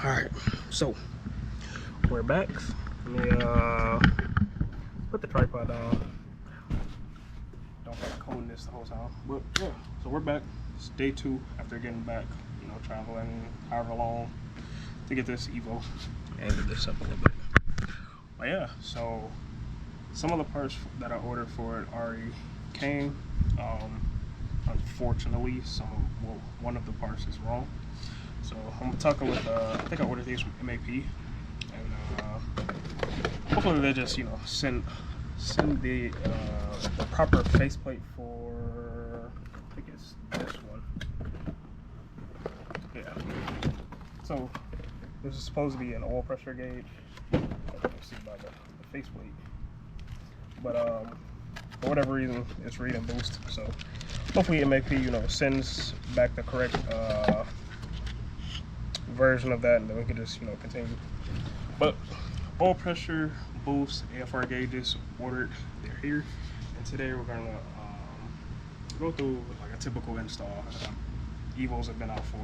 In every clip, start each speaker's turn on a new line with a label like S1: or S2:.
S1: All right, so we're back. Let me put the tripod down. Don't have to cone this the whole time, but yeah. So we're back. It's day 2 after getting back. You know, traveling however long to get this Evo. Angle this up a little bit. But yeah, so some of the parts that I ordered for it already came. Unfortunately, one of the parts is wrong. So I'm talking with I think I ordered these from MAP, and hopefully they just, you know, send the proper faceplate for, I think it's this one. Yeah. So this is supposed to be an oil pressure gauge. You can see by the faceplate. But for whatever reason, it's reading boost. So hopefully MAP, you know, sends back the correct version of that, and then we can just, you know, continue. But oil pressure, boost, AFR gauges ordered. They're here, and today we're gonna go through like a typical install. Evos have been out for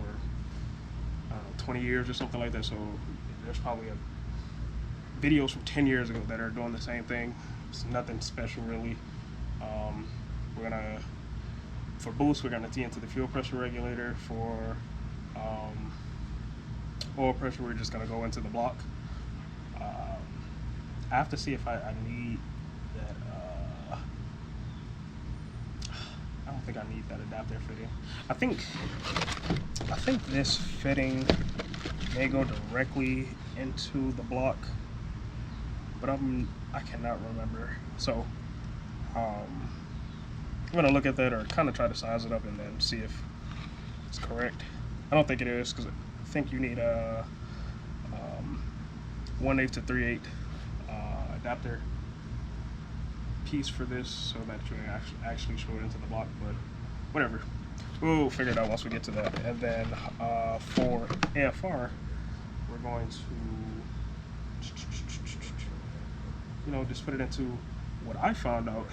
S1: 20 years or something like that, so there's probably videos from 10 years ago that are doing the same thing. It's nothing special really. We're gonna, for boost, we're gonna tee into the fuel pressure regulator. For oil pressure, we're just gonna go into the block. I have to see if I need that. I don't think I need that adapter fitting. I think this fitting may go directly into the block, but I cannot remember. So I'm gonna look at that, or kind of try to size it up and then see if it's correct. I don't think it is, because I think you need a 1/8 to 3/8 adapter piece for this, so that you actually show it into the block. But whatever, we'll figure it out once we get to that. And then for AFR, we're going to, you know, just put it into what I found out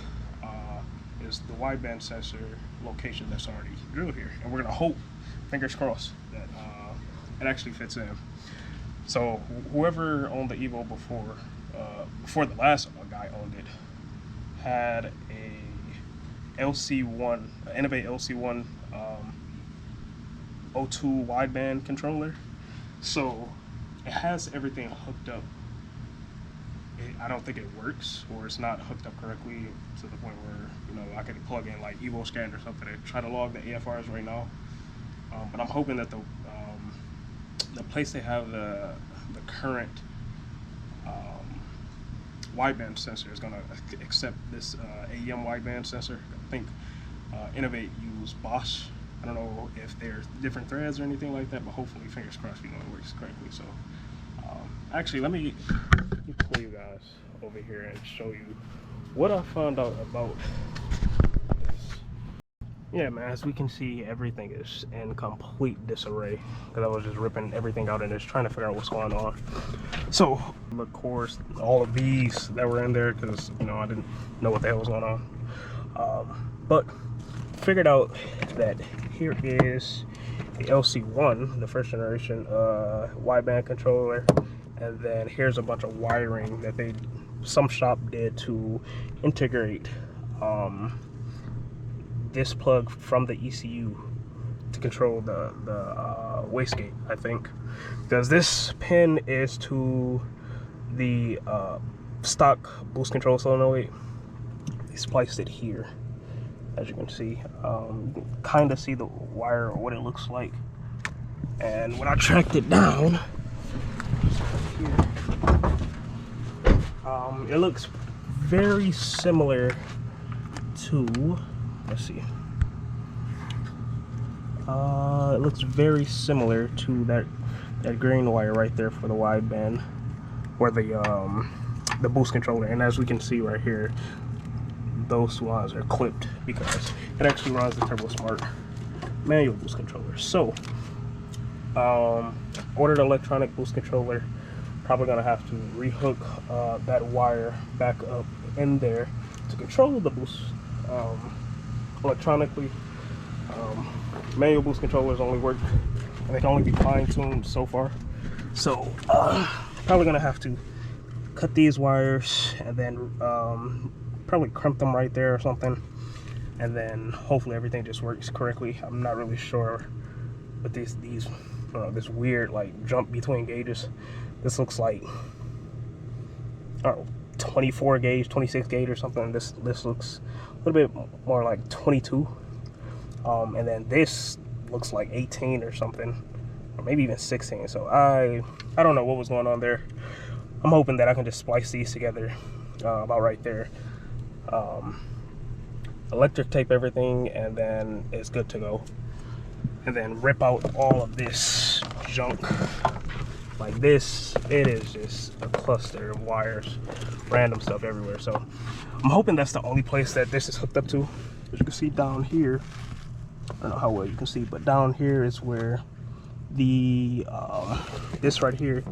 S1: is the wideband sensor location that's already drilled here, and we're gonna hope, fingers crossed, that it actually fits in. So whoever owned the Evo before the last guy owned it, had a LC1, Innovate LC1 O2 wideband controller. So it has everything hooked up. I don't think it works, or it's not hooked up correctly to the point where, you know, I could plug in like Evo Scan or something to try to log the AFRs right now. But I'm hoping that the place they have the current wideband sensor is going to accept this AEM wideband sensor. I think Innovate use Bosch. I don't know if there's different threads or anything like that, but hopefully, fingers crossed, you know, it works correctly. So actually, let me pull you guys over here and show you what I found out about this. Yeah, man, as we can see, everything is in complete disarray, because I was just ripping everything out and just trying to figure out what's going on. So, of course, all of these that were in there, because, you know, I didn't know what the hell was going on. But figured out that here is the LC1, the first generation wideband controller, and then here's a bunch of wiring that some shop did to integrate this plug from the ECU to control the wastegate, I think, because this pin is to the stock boost control solenoid. They spliced it here, as you can see. Kind of see the wire, or what it looks like. And when I tracked it down, it looks very similar to, let's see, it looks very similar to that green wire right there for the wideband, or the boost controller. And as we can see right here, those lines are clipped because it actually runs the Turbo Smart manual boost controller. So ordered an electronic boost controller. Probably gonna have to rehook that wire back up in there to control the boost electronically. Manual boost controllers only work, and they can only be fine-tuned so far. So probably gonna have to cut these wires and then probably crimp them right there or something, and then hopefully everything just works correctly. I'm not really sure, but these this weird like jump between gauges. This looks like, I don't know, 24 gauge, 26 gauge or something. This looks a little bit more like 22, and then this looks like 18 or something, or maybe even 16. So I don't know what was going on there. I'm hoping that I can just splice these together about right there, electric tape everything, and then it's good to go. And then rip out all of this junk like this. It is just a cluster of wires, random stuff everywhere. So I'm hoping that's the only place that this is hooked up to. As you can see down here, I don't know how well you can see, but down here is where the this right here,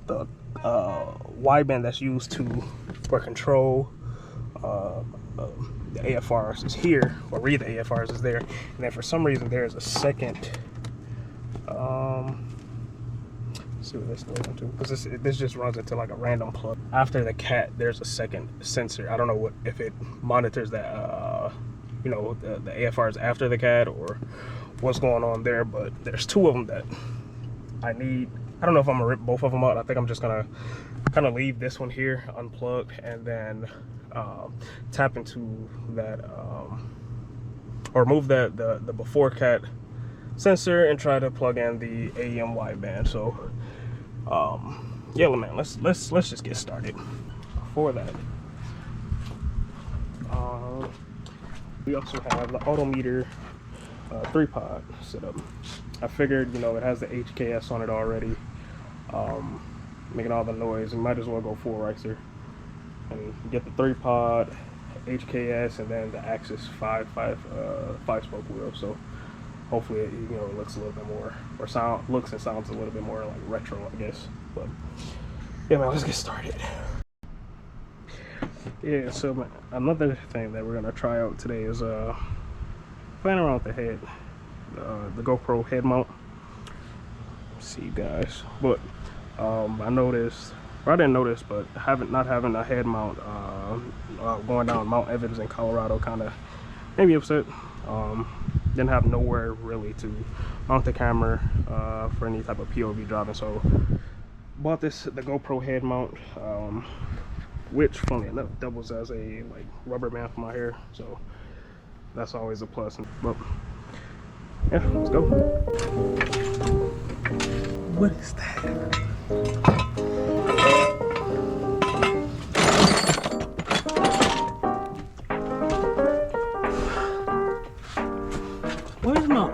S1: the wideband that's used for control the AFRs is here, or read the AFRs is there. And then for some reason there's a second, let's see what this goes into, because this just runs into like a random plug. After the cat there's a second sensor. I don't know if it monitors that you know, the AFRs after the cat or what's going on there, but there's two of them that I need. I don't know if I'm gonna rip both of them out. I think I'm just gonna kind of leave this one here unplugged and then tap into that or remove the before cat sensor and try to plug in the AEM wideband. So yeah, man, let's just get started. For that, we also have the Autometer 3-pod setup. I figured, you know, it has the HKS on it already, making all the noise. You might as well go full ricer and get the 3-pod HKS and then the Axis 5-spoke wheel. So hopefully it, you know, it looks a little bit more, or looks and sounds a little bit more like retro, I guess. But yeah, man, let's get started. Yeah, so man, another thing that we're gonna try out today is playing around with the head, the GoPro head mount. See you guys, but I noticed, or I didn't notice, but not having a head mount going down Mount Evans in Colorado kind of made me upset. Didn't have nowhere really to mount the camera for any type of POV driving, so bought the GoPro head mount, which funny enough doubles as a like rubber band for my hair, so that's always a plus. But yeah, let's go. What is that? Where's my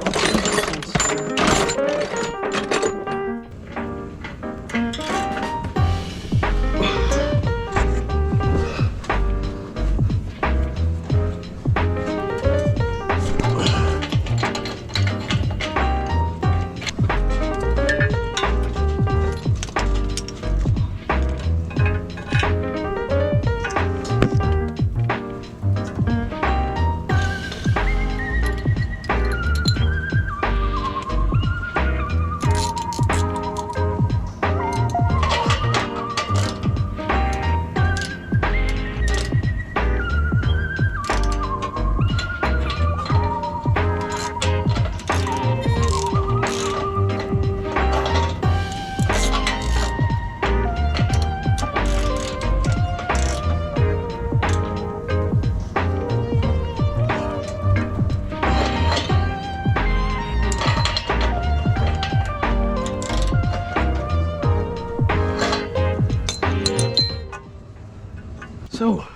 S1: So,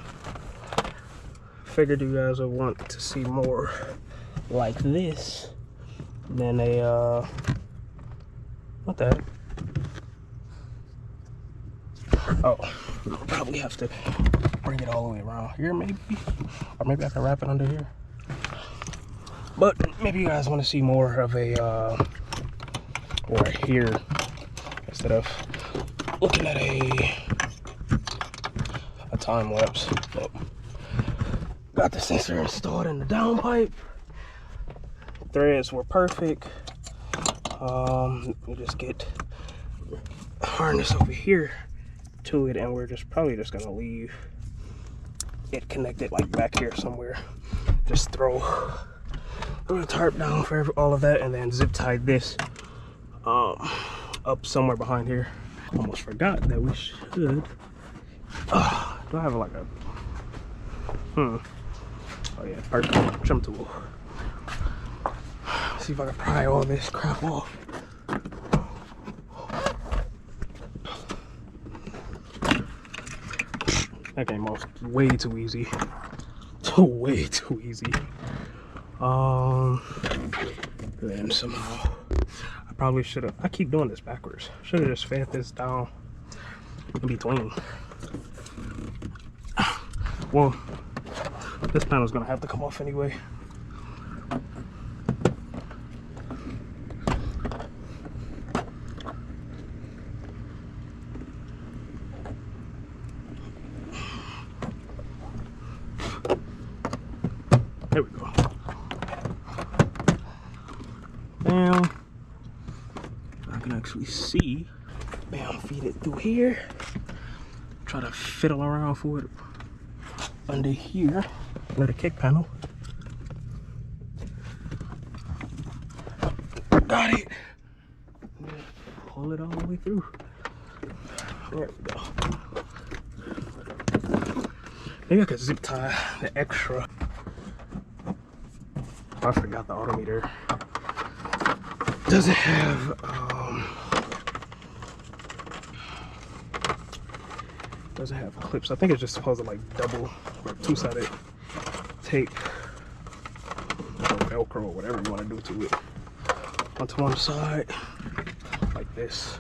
S1: figured you guys would want to see more like this than a, what the heck? Oh, I'll probably have to bring it all the way around here maybe, or maybe I can wrap it under here. But maybe you guys want to see more of a, or here, instead of looking at a time lapse. But got the sensor installed in the downpipe. Threads were perfect. We just get harness over here to it, and we're probably just gonna leave it connected like back here somewhere. Just throw a tarp down for all of that, and then zip tie this up somewhere behind here. Almost forgot that we should. Do I have like a? Oh yeah, perfect trim tool. See if I can pry all this crap off. That came off way too easy. Way too easy. Then somehow I probably should have. I keep doing this backwards. Should have just fed this down in between. Well, this panel's gonna have to come off anyway. There we go. Bam. I can actually see. Bam, feed it through here. Try to fiddle around for it under here, under the kick panel. Got it. Pull it all the way through. There we go. Maybe I could zip tie the extra. I forgot the autometer doesn't have clips. I think it's just supposed to like double or two-sided tape or Velcro or whatever you want to do to it onto one side like this.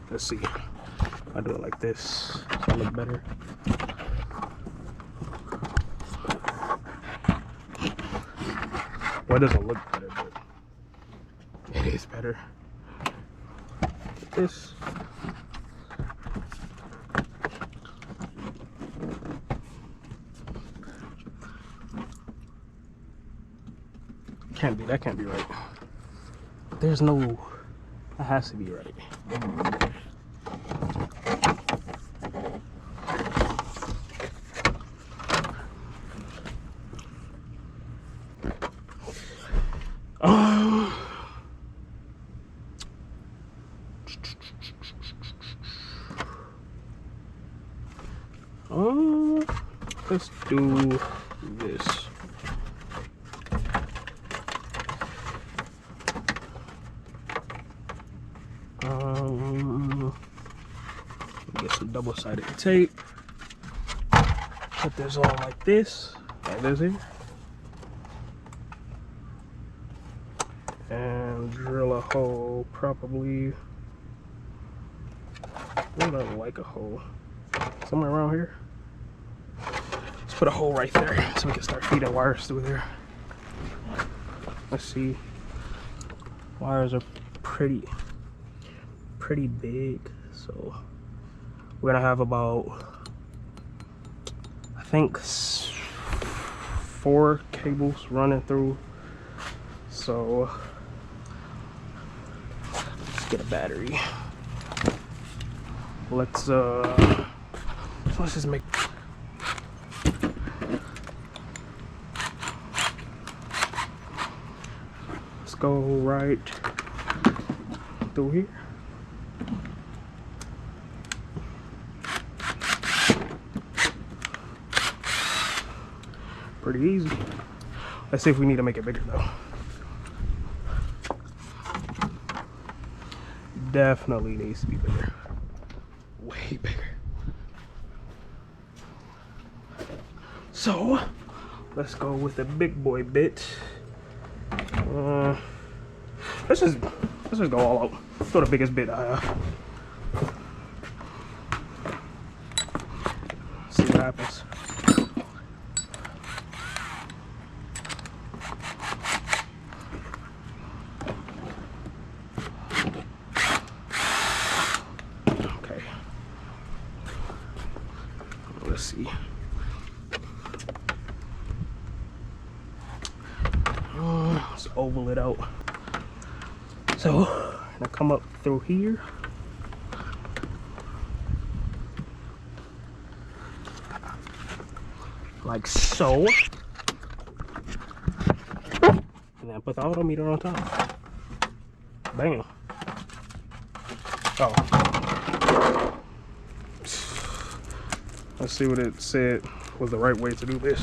S1: Let's see. I do it like this so I look better. Well, it doesn't look better, but it is better. This. Can't be, that can't be right. There's no, that has to be right. Let's do this. Get some double-sided tape. Put this on like this here, and drill a hole. Probably, I don't like a hole somewhere around here. Let's put a hole right there so we can start feeding wires through there. Let's see. Wires are pretty big, so we're gonna have about, I think, 4 cables running through. So let's get a battery. Let's just make. Let's go right through here. Pretty easy. Let's see if we need to make it bigger though. Definitely needs to be bigger. Way bigger. So let's go with the big boy bit. Let's just go all out. Throw the biggest bit I have. See what happens. Okay. Let's see. Let's oval it out. So I come up through here. Like so. And then put the odometer on top. Bam. Oh. Let's see what it said was the right way to do this.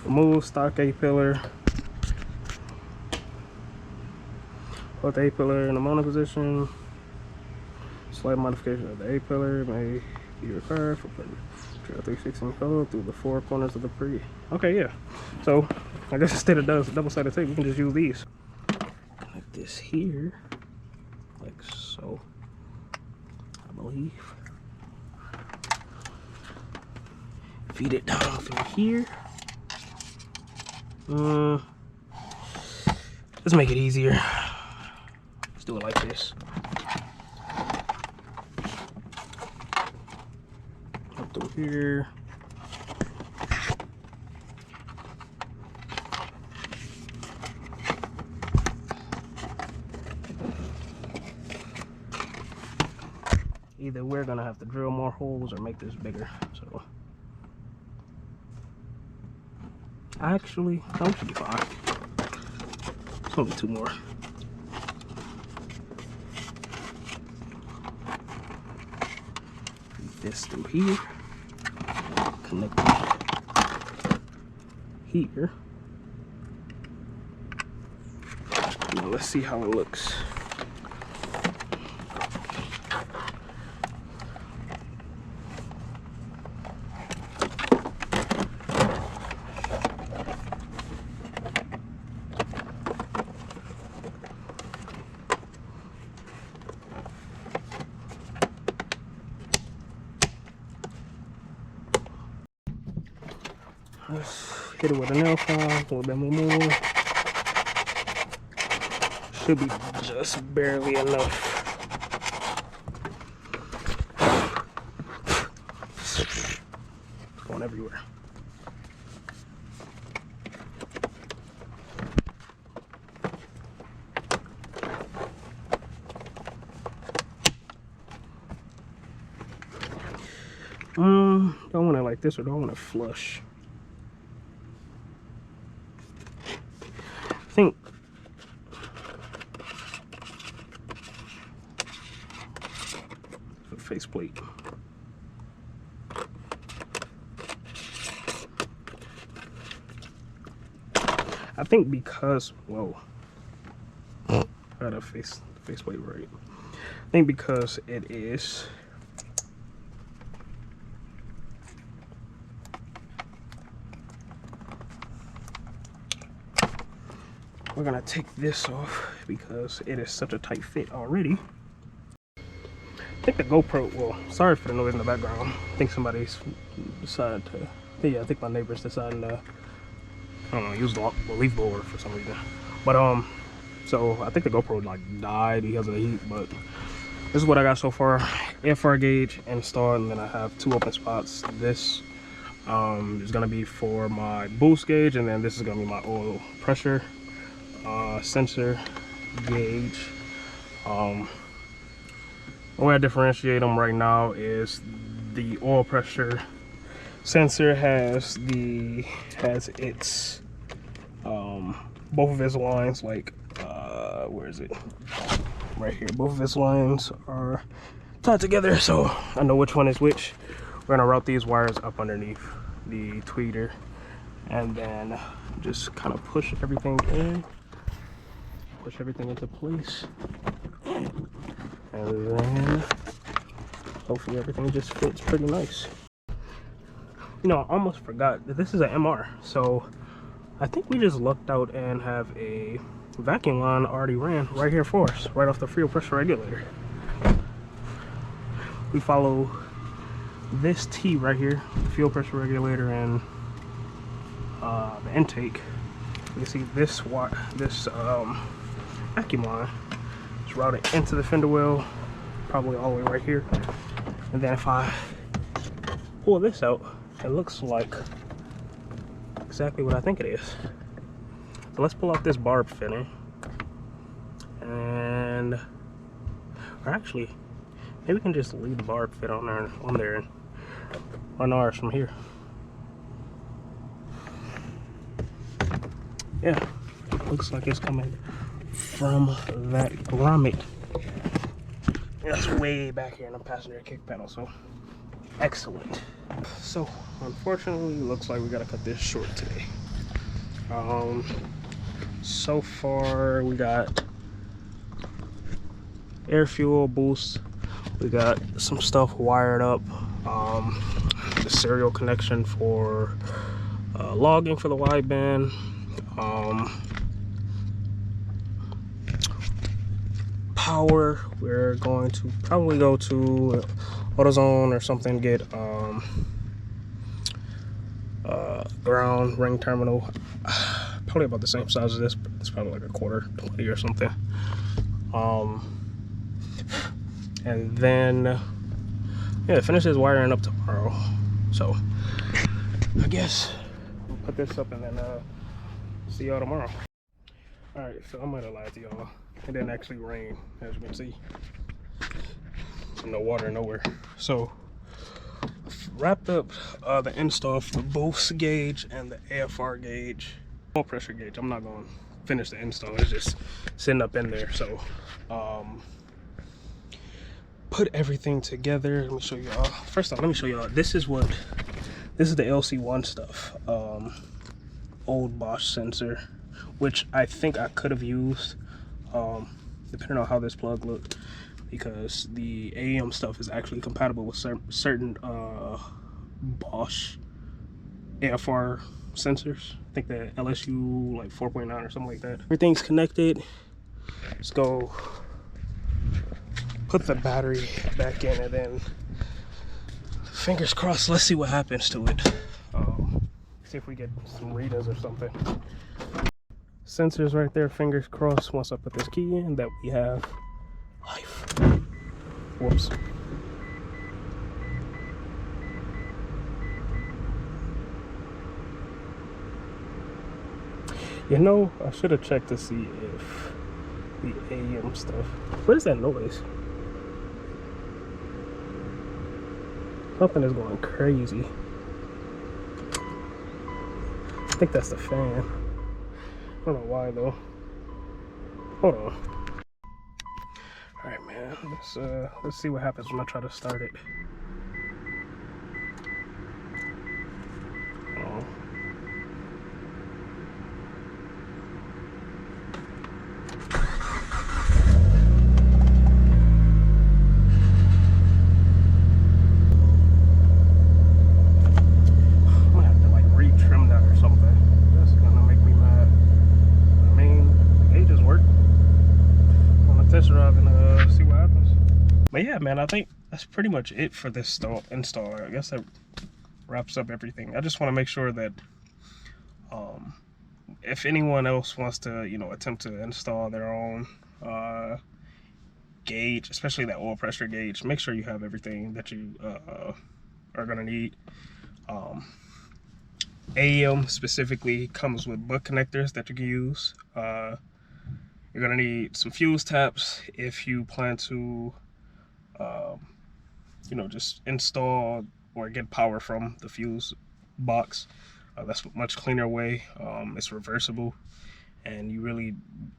S1: Remove stock A-pillar. Put the A-pillar in the mounting position. Slight modification of the A-pillar may be required for putting 3/16 hole through the four corners of the pre. Okay, yeah. So I guess instead of double-sided tape, we can just use these. Like this here, like so. I believe. Feed it down through here. Let's make it easier. Let's do it like this. Up through here. Either we're gonna have to drill more holes or make this bigger. So actually, that should be fine. It's only two more. Feed this through here. Connect it here. Now let's see how it looks. Let's hit it with a nail file, a little bit more. Should be just barely enough. It's going everywhere. Don't want it like this, or don't want it flush. I think faceplate. I think because, whoa, I got a faceplate right. I think because it is we're gonna take this off because it is such a tight fit already. I think the GoPro, well, sorry for the noise in the background. I think somebody's decided to, yeah, I think my neighbor's deciding to, I don't know, use the leaf blower for some reason. But, so I think the GoPro like died because of the heat, but this is what I got so far. Airfare gauge installed, and then I have two open spots. This is gonna be for my boost gauge, and then this is gonna be my oil pressure sensor gauge. The way I differentiate them right now is the oil pressure sensor has its both of its lines, like where is it, right here, both of its lines are tied together, so I know which one is which. We're gonna route these wires up underneath the tweeter and then just kind of push everything into place, and then hopefully everything just fits pretty nice. You know, I almost forgot that this is an MR, so I think we just lucked out and have a vacuum line already ran right here for us, right off the fuel pressure regulator. We follow this T right here, fuel pressure regulator and the intake. You can see this vacuum line is routed into the fender well, probably all the way right here. And then if I pull this out, it looks like exactly what I think it is. So let's pull out this barb fitting, and or actually maybe we can just leave the barb fit on there and run ours from here. Yeah, looks like it's coming from that grommet. That's way back here in the passenger kick panel, so excellent. So unfortunately, looks like we gotta cut this short today. So far we got air fuel boost, we got some stuff wired up, the serial connection for logging for the wideband, power. We're going to probably go to AutoZone or something, get ground ring terminal, probably about the same size as this, but it's probably like a quarter 20 or something. And then yeah, finish this wiring up tomorrow. So I guess we'll put this up and then see y'all tomorrow. All right, so I'm gonna lie to y'all, it didn't actually rain, as you can see. No water nowhere. So wrapped up the install for the boost gauge and the AFR gauge, oil pressure gauge. I'm not gonna finish the install, it's just sitting up in there. So put everything together. Let me show you all. First off, let me show you all, this is the LC1 stuff. Old Bosch sensor, which I think I could have used, depending on how this plug looked, because the AEM stuff is actually compatible with certain Bosch AFR sensors. I think the LSU like 4.9 or something like that. Everything's connected. Let's go put the battery back in, and then fingers crossed, let's see what happens to it. See if we get some readers or something. Sensors right there, fingers crossed, once I put this key in, that we have life. Whoops. You know, I should have checked to see if the AM stuff. What is that noise? Something is going crazy. I think that's the fan. I don't know why though. Hold on. All right, man. Let's see what happens when I try to start it. But yeah, man, I think that's pretty much it for this install. I guess that wraps up everything. I just want to make sure that if anyone else wants to, you know, attempt to install their own gauge, especially that oil pressure gauge, make sure you have everything that you are gonna need. AEM specifically comes with butt connectors that you can use. You're gonna need some fuse taps if you plan to you know, just install or get power from the fuse box. That's a much cleaner way. It's reversible, and you really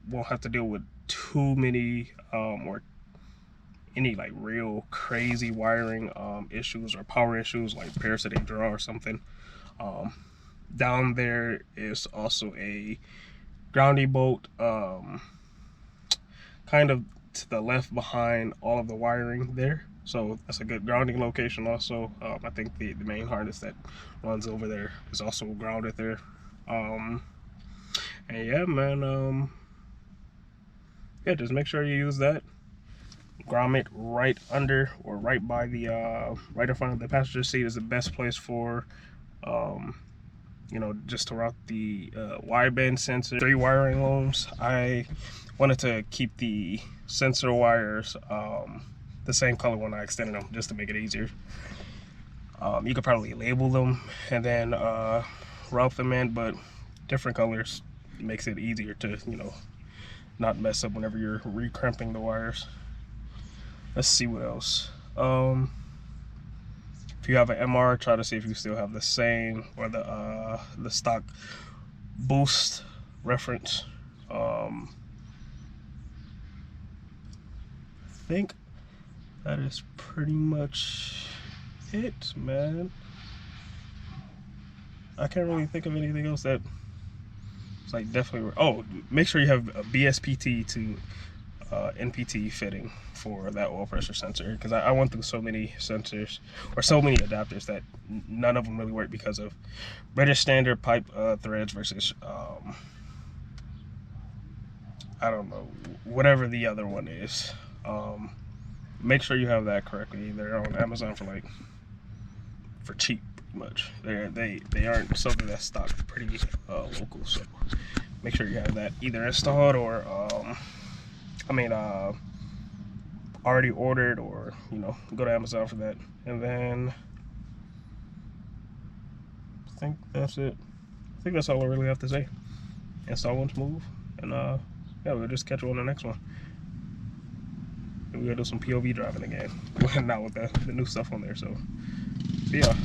S1: won't have to deal with too many or any like real crazy wiring issues or power issues like parasitic draw or something. Down there is also a grounding bolt, kind of to the left behind all of the wiring there, so that's a good grounding location also. I think the main harness that runs over there is also grounded there. And yeah, man, yeah, just make sure you use that. grommet right under or right by the right in front of the passenger seat is the best place for you know, just to route the wideband sensor. 3 wiring looms. I wanted to keep the sensor wires the same color when I extended them, just to make it easier. You could probably label them and then route them in, but different colors makes it easier to, you know, not mess up whenever you're re-crimping the wires. Let's see what else. If you have an MR, try to see if you still have the same or the stock boost reference. I think that is pretty much it, man. I can't really think of anything else that it's like definitely. Oh, make sure you have a BSPT to NPT fitting for that oil pressure sensor, because I went through so many sensors or so many adapters that none of them really work because of British standard pipe threads versus I don't know, whatever the other one is. Make sure you have that correctly. They're on Amazon for cheap, pretty much. They aren't something that's stocked pretty local, so make sure you have that either installed or already ordered, or, you know, go to Amazon for that. And then I think that's it. I think that's all I really have to say. Install one, smooth, and yeah, we'll just catch you on the next one. And we're gonna do some POV driving again, not with the new stuff on there. So yeah.